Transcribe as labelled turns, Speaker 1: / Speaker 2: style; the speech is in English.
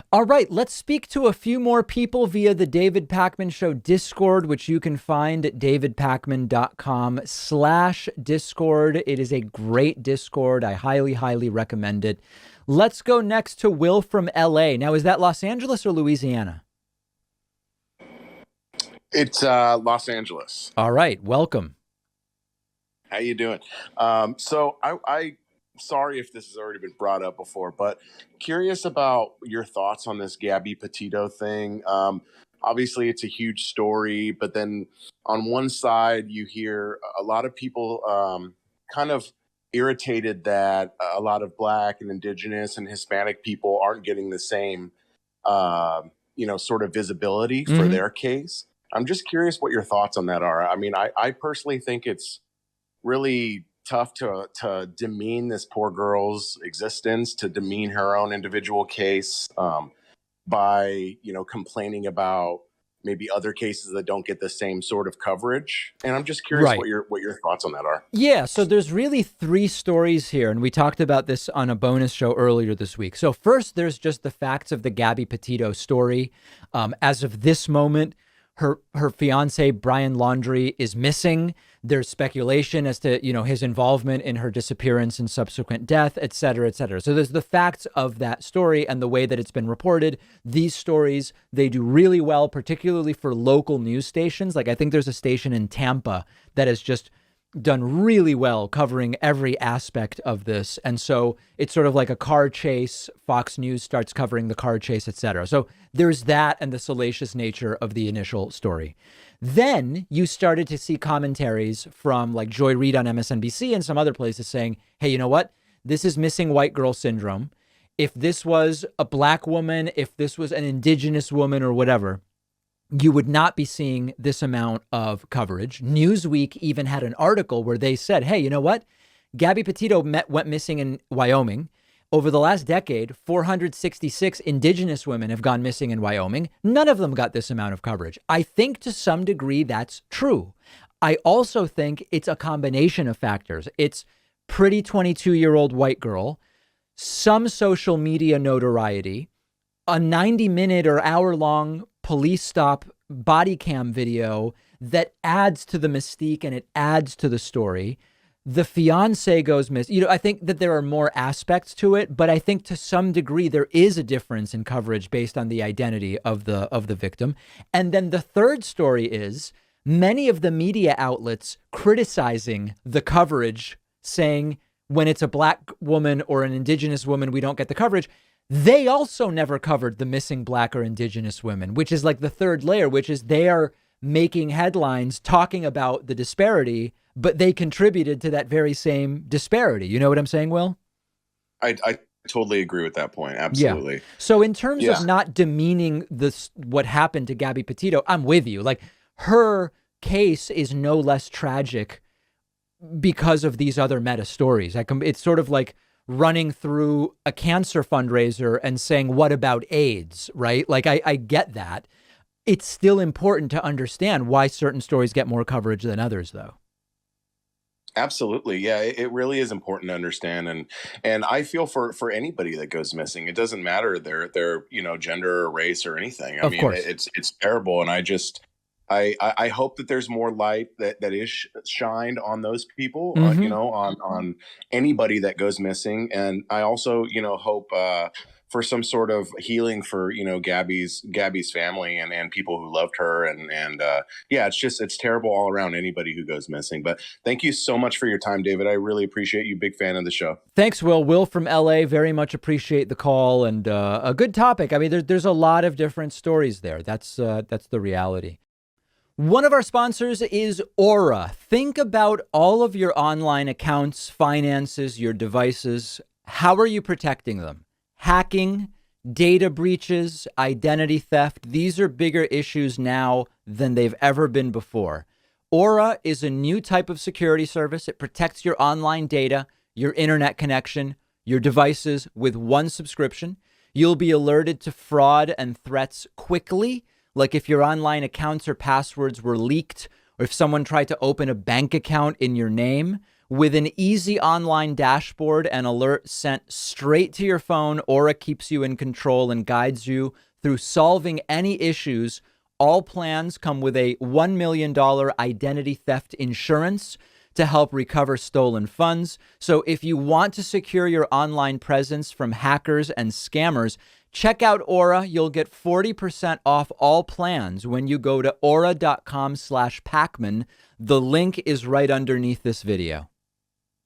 Speaker 1: All right, let's speak to a few more people via the David Pakman Show Discord, which you can find at davidpakman.com/Discord. It is a great Discord. I highly, highly recommend it. Let's go next to Will from LA. Now, is that Los Angeles or Louisiana?
Speaker 2: It's Los Angeles.
Speaker 1: All right, welcome.
Speaker 2: How you doing? So I sorry if this has already been brought up before, but curious about your thoughts on this Gabby Petito thing. Obviously, it's a huge story, but then on one side, you hear a lot of people kind of irritated that a lot of Black and Indigenous and Hispanic people aren't getting the same, sort of visibility for their case. I'm just curious what your thoughts on that are. I mean, I personally think it's really tough to demean this poor girl's existence, to demean her own individual case by, complaining about maybe other cases that don't get the same sort of coverage. And I'm just curious what your thoughts on that are.
Speaker 1: Yeah, so there's really three stories here, and we talked about this on a bonus show earlier this week. So first, there's just the facts of the Gabby Petito story. As of this moment, her fiance, Brian Laundrie, is missing. There's speculation as to, his involvement in her disappearance and subsequent death, et cetera, et cetera. So there's the facts of that story and the way that it's been reported. These stories, they do really well, particularly for local news stations. Like I think there's a station in Tampa that has just done really well covering every aspect of this. And so it's sort of like a car chase. Fox News starts covering the car chase, et cetera. So there's that and the salacious nature of the initial story. Then you started to see commentaries from like Joy Reid on MSNBC and some other places saying, hey, you know what? This is missing white girl syndrome. If this was a Black woman, if this was an Indigenous woman or whatever, you would not be seeing this amount of coverage. Newsweek even had an article where they said, hey, you know what? Gabby Petito went missing in Wyoming. Over the last decade, 466 Indigenous women have gone missing in Wyoming. None of them got this amount of coverage. I think to some degree that's true. I also think it's a combination of factors. It's pretty 22-year-old white girl, some social media notoriety, a 90-minute or hour-long police stop body cam video that adds to the mystique and it adds to the story. The fiance goes missing. I think that there are more aspects to it, but I think to some degree there is a difference in coverage based on the identity of the victim. And then the third story is many of the media outlets criticizing the coverage, saying when it's a Black woman or an Indigenous woman, we don't get the coverage. They also never covered the missing Black or Indigenous women, which is like the third layer, which is they are making headlines talking about the disparity, but they contributed to that very same disparity. You know what I'm saying, Will?
Speaker 2: I totally agree with that point. Absolutely.
Speaker 1: Yeah. So in terms of not demeaning what happened to Gabby Petito, I'm with you. Like her case is no less tragic because of these other meta stories. It's sort of like running through a cancer fundraiser and saying, what about AIDS, right? Like I get that. It's still important to understand why certain stories get more coverage than others, though.
Speaker 2: Absolutely. Yeah, it really is important to understand. And I feel for anybody that goes missing, it doesn't matter their gender or race or anything. I mean, it's terrible. And I hope that there's more light that is shined on those people, on anybody that goes missing. And I also, hope for some sort of healing for, Gabby's family and people who loved her. And it's terrible all around, anybody who goes missing. But thank you so much for your time, David. I really appreciate you. Big fan of the show.
Speaker 1: Thanks, Will. Will from LA. Very much appreciate the call and a good topic. I mean, there's a lot of different stories there. That's the reality. One of our sponsors is Aura. Think about all of your online accounts, finances, your devices. How are you protecting them? Hacking, data breaches, identity theft. These are bigger issues now than they've ever been before. Aura is a new type of security service. It protects your online data, your internet connection, your devices with one subscription. You'll be alerted to fraud and threats quickly. Like if your online accounts or passwords were leaked, or if someone tried to open a bank account in your name, With an easy online dashboard and alert sent straight to your phone, Aura keeps you in control and guides you through solving any issues. All plans come with a $1 million identity theft insurance to help recover stolen funds. So if you want to secure your online presence from hackers and scammers, check out Aura. You'll get 40% off all plans when you go to aura.com/Pacman. The link is right underneath this video.